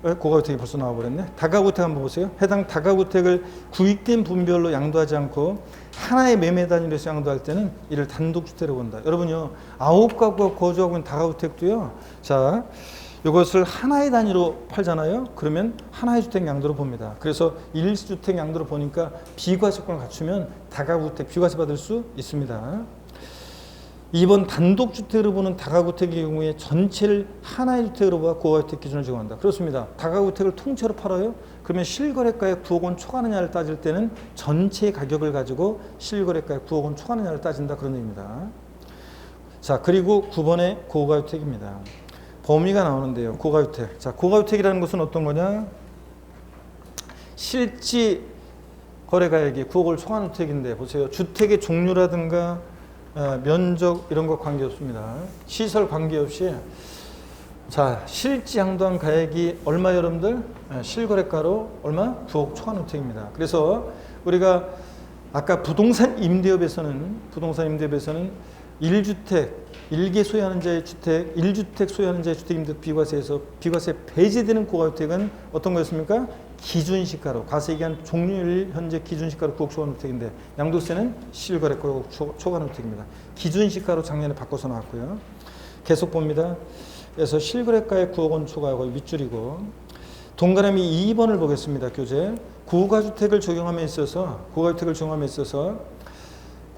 고가구 주택이 벌써 나와버렸네. 다가구 주택 한번 보세요. 해당 다가구 주택을 구획된 분별로 양도하지 않고 하나의 매매 단위로 해서 양도할 때는 이를 단독주택으로 본다. 여러분요. 9가구가 거주하고 있는 다가구 주택도요. 자, 이것을 하나의 단위로 팔잖아요. 그러면 하나의 주택 양도로 봅니다. 그래서 일시주택 양도로 보니까 비과세권을 갖추면 다가구 주택 비과세 받을 수 있습니다. 2번 단독주택으로 보는 다가구주택의 경우에 전체를 하나의 주택으로 봐 고가주택 기준을 적용한다. 그렇습니다. 다가구주택을 통째로 팔아요. 그러면 실거래가에 9억 원 초과하느냐를 따질 때는 전체 가격을 가지고 실거래가에 9억 원 초과하느냐를 따진다. 그런 의미입니다. 자, 그리고 9번에 고가주택입니다. 범위가 나오는데요. 고가주택. 자, 고가주택이라는 것은 어떤 거냐? 실지 거래가액이 9억을 초과하는 주택인데 보세요. 주택의 종류라든가 면적 이런 거 관계없습니다. 시설 관계없이 자, 실지 양도한 가액이 얼마 여러분들? 실거래가로 얼마? 9억 초과하는 주택입니다. 그래서 우리가 아까 부동산 임대업에서는 1주택, 1개 소유하는 자의 주택, 1주택 소유하는 자의 주택임대 비과세에서 비과세 배제되는 고가주택은 어떤 거였습니까? 기준시가로, 과세기한 종료일 현재 기준시가로 9억 초과하는 주택인데 양도세는 실거래가 초과하는 주택입니다. 기준시가로 작년에 바꿔서 나왔고요. 계속 봅니다. 그래서 실거래가에 9억 원 초과하고 밑줄이고 동그라미 2번을 보겠습니다. 교재. 고가주택을 적용함에 있어서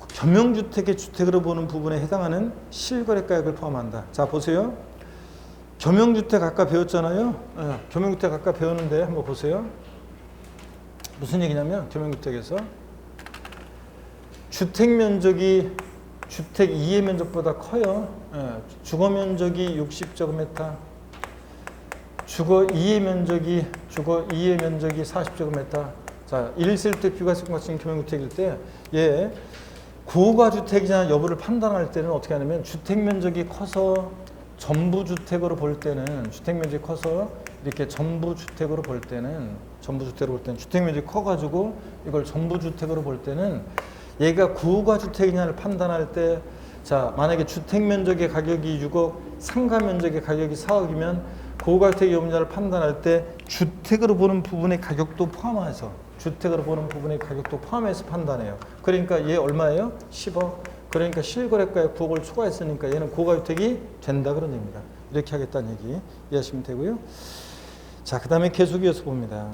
겸용주택의 주택으로 보는 부분에 해당하는 실거래가액을 포함한다. 자, 보세요. 겸용주택 아까 배웠잖아요. 겸용주택 아까 배웠는데 한번 보세요. 무슨 얘기냐면 겸용주택에서 주택면적이 주택 이해 면적보다 커요. 주거면적이 60제곱미터, 주거 이해 면적이 40제곱미터. 자, 1세대 비과세권 같은 겸용주택일 때 고가주택이냐 여부를 판단할 때는 어떻게 하냐면 주택면적이 커서 전부주택으로 볼 때는 이렇게 전부주택으로 볼 때는 주택면적이 커가지고 이걸 전부주택으로 볼 때는 얘가 고가주택이냐를 판단할 때 자, 만약에 주택면적의 가격이 6억, 상가면적의 가격이 4억이면 고가주택이 없느냐를 판단할 때 주택으로 보는 부분의 가격도 포함해서 판단해요. 그러니까 얘 얼마예요? 10억. 그러니까 실거래가에 9억을 초과했으니까 얘는 고가주택이 된다 그런 얘기입니다. 이렇게 하겠다는 얘기 이해하시면 되고요. 자, 그 다음에 계속 이어서 봅니다.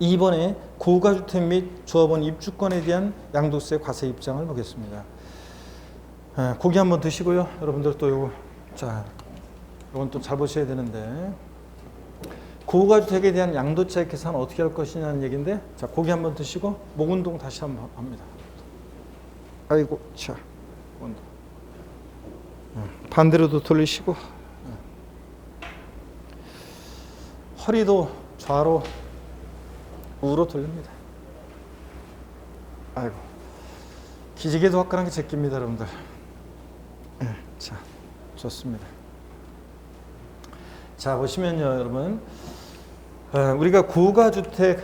2번에 고가주택 및 조합원 입주권에 대한 양도세 과세 입장을 보겠습니다. 고기 한번 드시고요. 여러분들 또 요거, 자, 이건 또 잘 보셔야 되는데, 고가주택에 대한 양도차익 계산 어떻게 할 것이냐는 얘기인데, 자, 고기 한번 드시고 목 운동 다시 한번 합니다. 아이고, 자, 운동. 반대로도 돌리시고, 허리도 좌로 우로 돌립니다. 아이고, 기지개도 화끈하게 제낍니다, 여러분들. 자, 좋습니다. 자, 보시면요, 여러분, 우리가 고가주택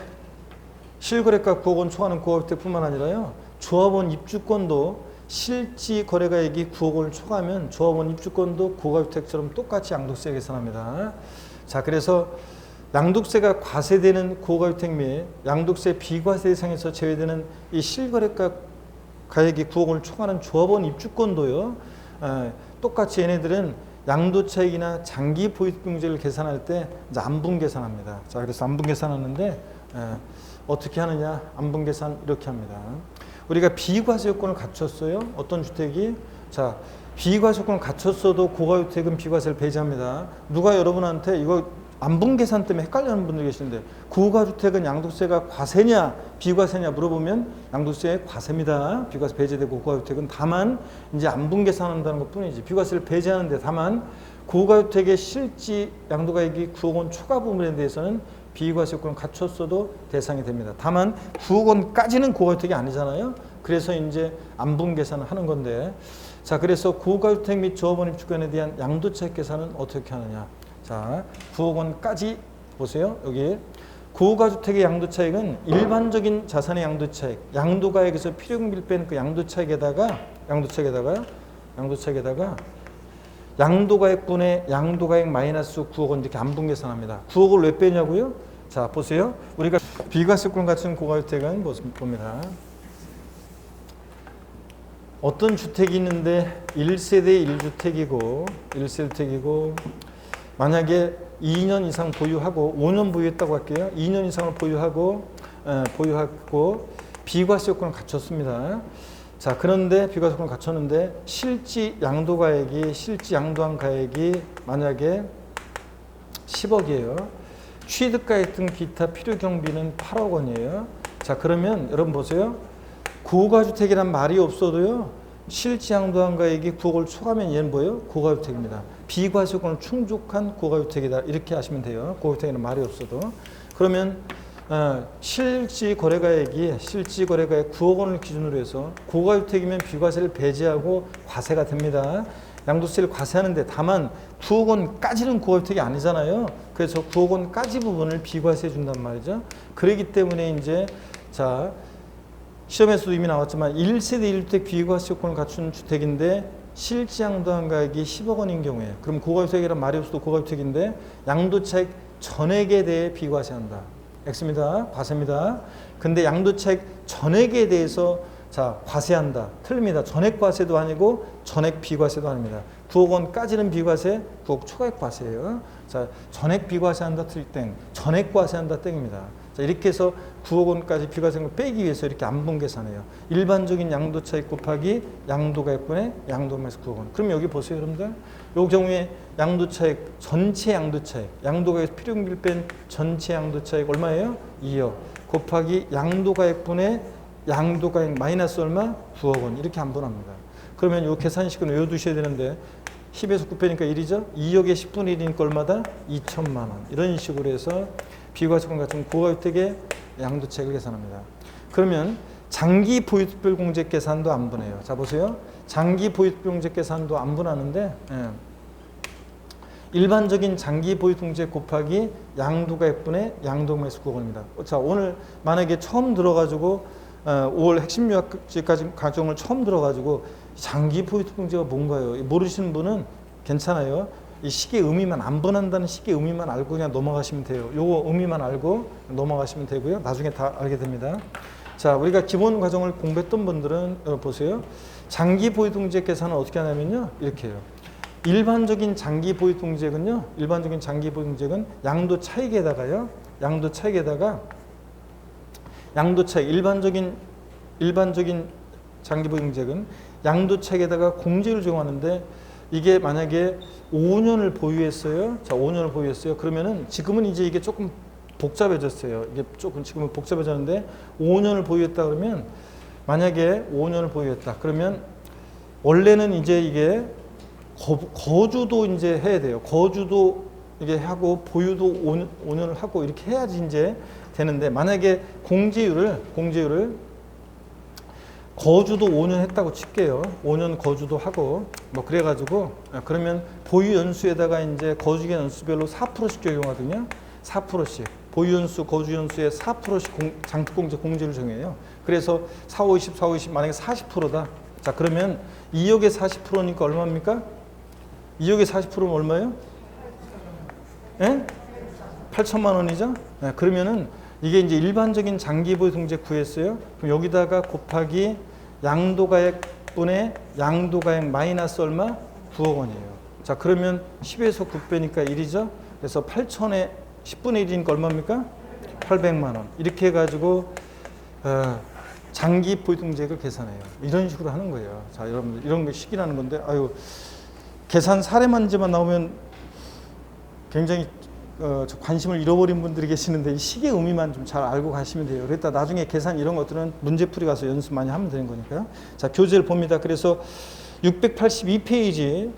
실거래가 9억 원 초과하는 고가주택뿐만 아니라요, 조합원 입주권도 실지 거래가액이 9억 원을 초과하면 조합원 입주권도 고가주택처럼 똑같이 양도세 계산합니다. 자, 그래서 양도세가 과세되는 고가주택 및 양도세 비과세 대상에서 제외되는 이 실거래가 가액이 9억 원을 초과하는 조합원 입주권도요, 똑같이 얘네들은 양도차익이나 장기 보유비용제를 계산할 때 이제 안분 계산합니다. 자, 그래서 안분 계산하는데 어떻게 하느냐? 안분 계산 이렇게 합니다. 우리가 비과세 요건을 갖췄어요. 어떤 주택이? 자, 비과세 요건을 갖췄어도 고가주택은 비과세를 배제합니다. 누가 여러분한테 이거 안분 계산 때문에 헷갈리는 분들 계시는데, 고가주택은 양도세가 과세냐 비과세냐 물어보면 양도세 과세입니다. 비과세 배제되고 고가주택은 다만 이제 안분 계산한다는 것 뿐이지 비과세를 배제하는데, 다만 고가주택의 실지 양도가액이 9억 원 초과 부분에 대해서는 비과세 요건을 갖췄어도 대상이 됩니다. 다만 9억 원까지는 고가주택이 아니잖아요. 그래서 이제 안분 계산을 하는 건데, 자, 그래서 고가주택 및 조합원 입주권에 대한 양도차익 계산은 어떻게 하느냐? 자, 9억 원까지 보세요. 여기 고가주택의 양도차익은 일반적인 자산의 양도차익, 양도가액에서 필요금비를 뺀 그 양도차익에다가 양도가액분의 양도가액 마이너스 9억 원 이렇게 안분 계산합니다. 9억을 왜 빼냐고요? 자, 보세요. 우리가 비과세권 갖춘 고가주택은 봅니다. 어떤 주택이 있는데 1세대 1주택이고 만약에 2년 이상 보유하고 5년 보유했다고 할게요. 2년 이상을 보유하고 비과세 요건을 갖췄습니다. 자, 그런데 비과세 요건을 갖췄는데 실지 양도한 가액이 만약에 10억이에요. 취득가액 등 기타 필요 경비는 8억 원이에요. 자, 그러면 여러분 보세요. 고가주택이란 말이 없어도요, 실지 양도한 가액이 9억을 초과하면 얘는 뭐예요? 고가주택입니다. 비과세 요건을 충족한 고가주택이다. 이렇게 하시면 돼요. 고가주택에는 말이 없어도. 그러면 실지 거래가액 9억 원을 기준으로 해서 고가주택이면 비과세를 배제하고 과세가 됩니다. 양도세를 과세하는데, 다만 9억 원까지는 고가주택이 아니잖아요. 그래서 9억 원까지 부분을 비과세해 준단 말이죠. 그렇기 때문에 이제, 자, 시험에서도 이미 나왔지만 1세대 1주택 비과세 요건을 갖춘 주택인데 실지 양도한 가액이 10억 원인 경우에, 그럼 고가주택이란 말이 없어도 고가주택인데 양도차익 전액에 대해 비과세한다. X입니다. 과세입니다. 근데 양도차익 전액에 대해서 자, 과세한다. 틀립니다. 전액 과세도 아니고 전액 비과세도 아닙니다. 9억 원까지는 비과세, 9억 초과액 과세예요. 자, 전액 비과세한다 틀 땡, 전액 과세한다 땡입니다. 자, 이렇게 해서 9억 원까지 비과세를 빼기 위해서 이렇게 안분 계산해요. 일반적인 양도차익 곱하기 양도가액분의 양도마이너스 9억 원. 그럼 여기 보세요, 여러분들. 이 경우에 양도차익, 전체 양도차익, 양도가액 필요금비를 뺀 전체 양도차익 얼마예요? 2억 곱하기 양도가액분의 양도가액 마이너스 얼마? 9억 원. 이렇게 안분합니다. 그러면 이 계산식은 외워두셔야 되는데 10에서 9 빼니까 1이죠? 2억의 10분의 1이니까 얼마다? 2천만 원. 이런 식으로 해서 비과세권 같은 고가주택의 양도차익을 계산합니다. 그러면 장기 보유특별 공제 계산도 안분해요. 자, 보세요. 장기 보유특별 공제 계산도 안분하는데, 일반적인 장기 보유통제 곱하기 양도가액분의 양도마이너스 9억 원입니다. 자, 오늘 만약에 처음 들어가지고 5월 핵심 유학까지 과정을 처음 들어가지고 장기 보유통제가 뭔가요? 모르시는 분은 괜찮아요. 이 식의 의미만, 안분한다는 식의 의미만 알고 그냥 넘어가시면 돼요. 요거 의미만 알고 넘어가시면 되고요. 나중에 다 알게 됩니다. 자, 우리가 기본 과정을 공부했던 분들은 보세요. 장기 보유통제 계산은 어떻게 하냐면요, 이렇게 해요. 일반적인 장기 보유통제액은요. 일반적인 장기 보유통제액은 양도 차익에다가요. 양도 차익 일반적인 장기 보유통제액은 양도 차익에다가 공제를 적용하는데 이게 만약에 5년을 보유했어요. 자, 5년을 보유했어요. 그러면은 지금은 이제 이게 조금 복잡해졌어요. 이게 조금 지금은 복잡해졌는데 5년을 보유했다 그러면 만약에 5년을 보유했다. 그러면 원래는 이제 이게 거주도 이제 해야 돼요. 거주도 이게 하고 보유도 5년을 하고 이렇게 해야지 이제 되는데 만약에 공제율을 거주도 5년 했다고 칠게요. 5년 거주도 하고 뭐 그래가지고 그러면 보유 연수에다가 이제 거주기간 연수별로 4%씩 적용하거든요. 4%씩 보유 연수, 거주 연수에 4%씩 장기공제 공제를 정해요. 그래서 4, 5, 20, 4, 5, 20 만약에 40%다. 자 그러면 2억에 40%니까 얼마입니까? 2억에 40%면 얼마예요? 예? 8천만 원이죠? 네, 그러면은 이게 이제 일반적인 장기보유 통제 구했어요. 그럼 여기다가 곱하기 양도가액분의 양도가액 마이너스 얼마? 9억 원이에요. 자 그러면 10에서 9빼니까 1이죠. 그래서 8천에 10분의 1이니까 얼마입니까? 800만 원. 이렇게 해가지고 장기 보유통제액을 계산해요. 이런 식으로 하는 거예요. 자 여러분들 이런 게 식이라는 건데 아유 계산 사례만지만 나오면 굉장히 관심을 잃어버린 분들이 계시는데 이 식의 의미만 좀 잘 알고 가시면 돼요. 그랬다 나중에 계산 이런 것들은 문제풀이 가서 연습 많이 하면 되는 거니까요. 자 교재를 봅니다. 그래서 682페이지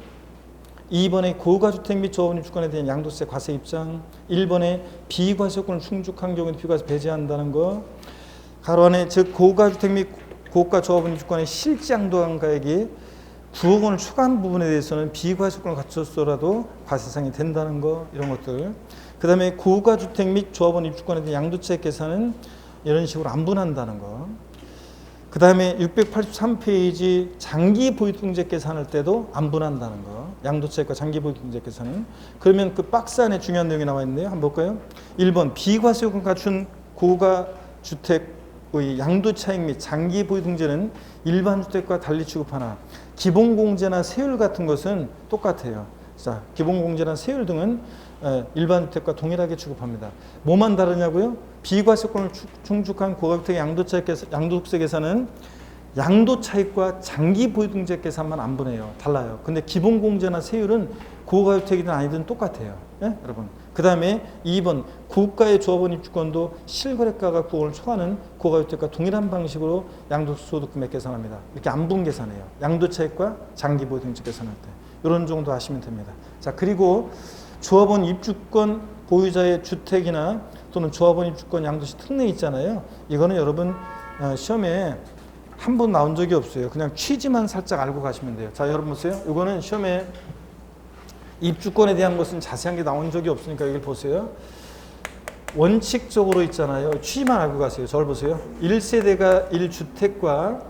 2번에 고가주택 및 조합원님 주권에 대한 양도세 과세 입장 1번에 비과세요건을 충족한 경우에 비과세 배제한다는 거 가로 안에 즉 고가주택 및 고가 조합원님 주권의 실제 양도가액이 9억 원을 추가한 부분에 대해서는 비과세요건을 갖췄더라도 과세상이 된다는 거 이런 것들 그 다음에 고가주택 및 조합원 입주권에 대한 양도차익 계산은 이런 식으로 안 분한다는 거 그 다음에 683페이지 장기 보유통제 계산할 때도 안 분한다는 거 양도차익과 장기 보유통제 계산은 그러면 그 박스 안에 중요한 내용이 나와 있네요. 한번 볼까요? 1번 비과세요건 갖춘 고가주택의 양도차익 및 장기 보유통제는 일반 주택과 달리 취급하나 기본공제나 세율 같은 것은 똑같아요. 자, 기본공제나 세율 등은 일반 주택과 동일하게 취급합니다. 뭐만 다르냐고요? 비과세권을 충족한 고가주택의 양도세 계산은 양도차익과 장기 보유통제 계산만 안 분해요. 달라요. 근데 기본공제나 세율은 고가주택이든 아니든 똑같아요. 예? 여러분. 그 다음에 2번 고가의 조합원 입주권도 실거래가가 9억을 초과하는 고가주택과 동일한 방식으로 양도소득금액 계산합니다. 이렇게 안분 계산해요. 양도차익과 장기 보유통제 계산할 때. 이런 정도 하시면 됩니다. 자 그리고 조합원 입주권 보유자의 주택이나 또는 조합원 입주권 양도시 특례 있잖아요. 이거는 여러분 시험에 한 번 나온 적이 없어요. 그냥 취지만 살짝 알고 가시면 돼요. 자 여러분 보세요. 이거는 시험에 입주권에 대한 것은 자세한 게 나온 적이 없으니까 여기 보세요. 원칙적으로 있잖아요. 취지만 알고 가세요. 저를 보세요. 1세대가 1주택과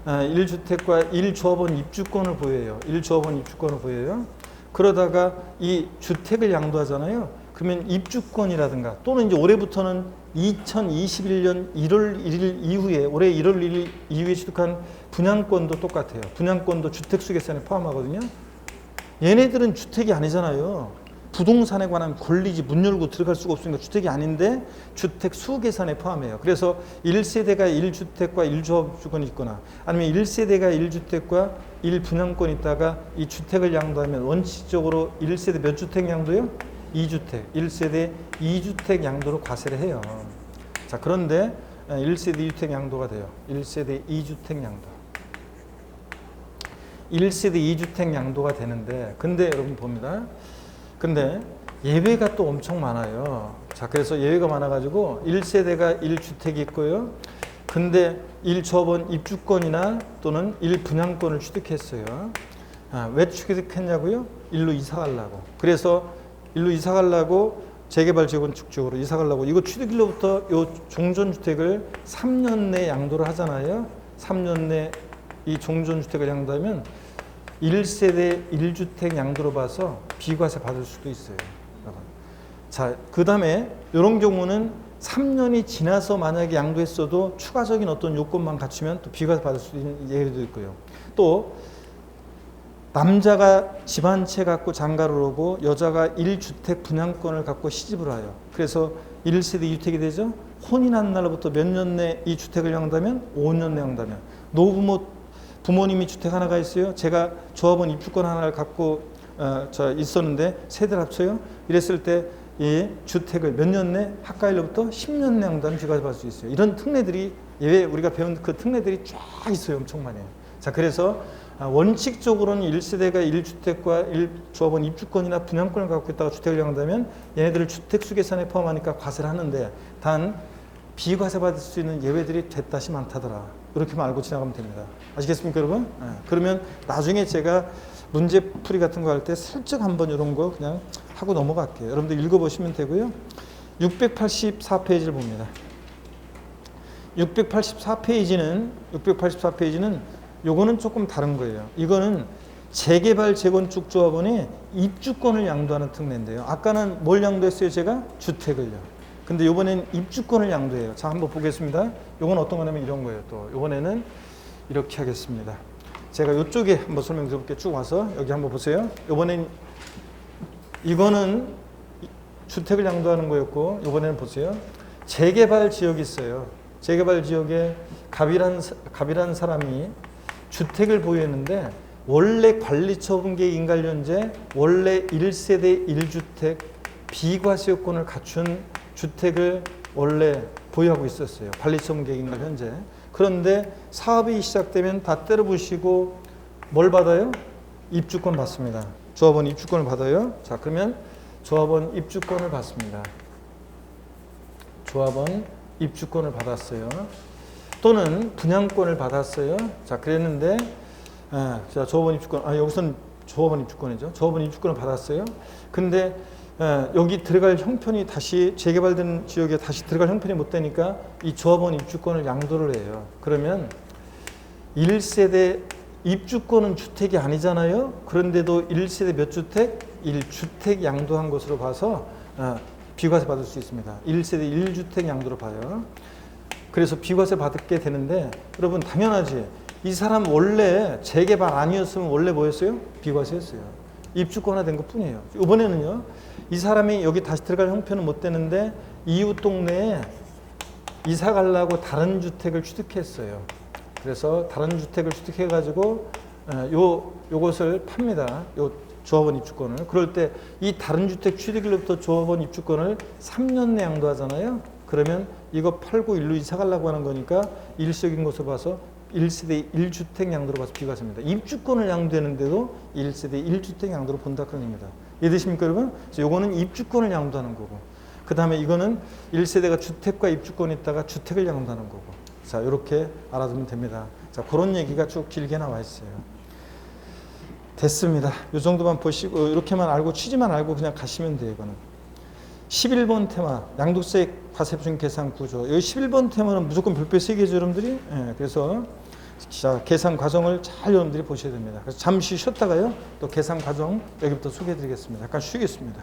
1조합원 입주권을 보여요. 1조합원 입주권을 보여요. 그러다가 이 주택을 양도하잖아요. 그러면 입주권이라든가 또는 이제 올해부터는 2021년 1월 1일 이후에 올해 1월 1일 이후에 취득한 분양권도 똑같아요. 분양권도 주택수 계산에 포함하거든요. 얘네들은 주택이 아니잖아요. 부동산에 관한 권리지 문 열고 들어갈 수가 없으니까 주택이 아닌데 주택 수 계산에 포함해요. 그래서 1세대가 1주택과 1조합주권이 있거나 아니면 1세대가 1주택과 1분양권이 있다가 이 주택을 양도하면 원칙적으로 1세대 몇 주택 양도요? 2주택. 1세대 2주택 양도로 과세를 해요. 자, 그런데 1세대 2주택 양도가 돼요. 1세대 2주택 양도. 1세대 2주택 양도가 되는데 근데 여러분 봅니다. 근데 예외가 또 엄청 많아요. 자, 그래서 예외가 많아가지고 1세대가 1주택이 있고요. 근데 1조합원 입주권이나 또는 1분양권을 취득했어요. 왜 취득했냐고요? 일로 이사 가려고. 그래서 일로 이사 가려고 재개발 재건축적으로 이사 가려고 이거 취득일로부터 요 종전주택을 3년 내 양도를 하잖아요. 3년 내 이 종전주택을 양도하면 1세대 1주택 양도로 봐서 비과세 받을 수도 있어요. 자, 그 다음에 이런 경우는 3년이 지나서 만약에 양도했어도 추가적인 어떤 요건만 갖추면 또 비과세 받을 수 있는 예외도 있고요. 또 남자가 집 한 채 갖고 장가를 오고 여자가 1주택 분양권을 갖고 시집을 와요. 그래서 1세대 2주택이 되죠. 혼인한 날부터 몇 년 내 이 주택을 양다면 5년 내 양다면 노부모 부모님이 주택 하나가 있어요. 제가 조합원 입주권 하나를 갖고 있었는데 세대를 합쳐요. 이랬을 때 이 주택을 몇 년 내 학가일로부터 10년 내 양다면 비과세받을 수 있어요. 이런 특례들이 예외 우리가 배운 그 특례들이 쫙 있어요. 엄청 많아요. 자, 그래서 원칙적으로는 1세대가 1주택과 1조합원 입주권이나 분양권을 갖고 있다가 주택을 양다면 얘네들을 주택수 계산에 포함하니까 과세를 하는데 단 비과세 받을 수 있는 예외들이 됐다시 많다더라. 이렇게만 알고 지나가면 됩니다. 아시겠습니까, 여러분? 그러면 나중에 제가 문제풀이 같은 거 할 때 슬쩍 한번 이런 거 그냥 하고 넘어갈게요. 여러분들 읽어보시면 되고요. 684페이지를 봅니다. 684페이지는 요거는 조금 다른 거예요. 이거는 재개발 재건축 조합원의 입주권을 양도하는 특례인데요. 아까는 뭘 양도했어요? 제가 주택을요. 근데 요번엔 입주권을 양도해요. 자, 한번 보겠습니다. 요건 어떤 거냐면 이런 거예요. 또 요번에는 이렇게 하겠습니다. 제가 요쪽에 한번 설명드려볼게요. 쭉 와서 여기 한번 보세요. 요번엔 이거는 주택을 양도하는 거였고 요번에는 보세요. 재개발 지역이 있어요. 재개발 지역에 갑이라는 사람이 주택을 보유했는데 원래 관리처분계 인가련제 원래 1세대 1주택 비과세 요건을 갖춘 주택을 원래 보유하고 있었어요. 관리처분계 인가련제. 그런데 사업이 시작되면 다 때려부시고 뭘 받아요? 입주권 받습니다. 조합원 입주권을 받아요. 자, 그러면 조합원 입주권을 받습니다. 조합원 입주권을 받았어요. 또는 분양권을 받았어요. 자, 그랬는데 자, 조합원 입주권, 여기서는 조합원 입주권이죠. 조합원 입주권을 받았어요. 근데 여기 들어갈 형편이 다시 재개발된 지역에 다시 들어갈 형편이 못 되니까 이 조합원 입주권을 양도를 해요. 그러면 1세대 입주권은 주택이 아니잖아요. 그런데도 1세대 몇 주택? 1주택 양도한 것으로 봐서 비과세 받을 수 있습니다. 1세대 1주택 양도로 봐요. 그래서 비과세 받게 되는데 여러분 당연하지. 이 사람 원래 재개발 아니었으면 원래 뭐였어요? 비과세였어요. 입주권화 된 것 뿐이에요. 이번에는요. 이 사람이 여기 다시 들어갈 형편은 못 되는데 이웃 동네에 이사 가려고 다른 주택을 취득했어요. 그래서 다른 주택을 취득해 가지고 요것을 팝니다. 요 조합원 입주권을. 그럴 때 이 다른 주택 취득일로부터 조합원 입주권을 3년 내 양도하잖아요. 그러면 이거 팔고 일로 이사 가려고 하는 거니까 일시적인 것으로 봐서 1세대 1주택 양도로 봐서 비과세입니다. 입주권을 양도했는데도 1세대 1주택 양도로 본다 그런 겁니다. 이해되십니까, 여러분? 요거는 입주권을 양도하는 거고, 그 다음에 이거는 1세대가 주택과 입주권이 있다가 주택을 양도하는 거고. 자, 이렇게 알아두면 됩니다. 자, 그런 얘기가 쭉 길게 나와 있어요. 됐습니다. 이 정도만 보시고 이렇게만 알고 취지만 알고 그냥 가시면 돼요. 이거는 11번 테마 양도세 과세표준 계산 구조. 여기 11번 테마는 무조건 별표 3개죠, 여러분들이. 그래서 자, 계산 과정을 잘 여러분들이 보셔야 됩니다. 그래서 잠시 쉬었다가요 또 계산 과정 여기부터 소개해 드리겠습니다. 잠깐 쉬겠습니다.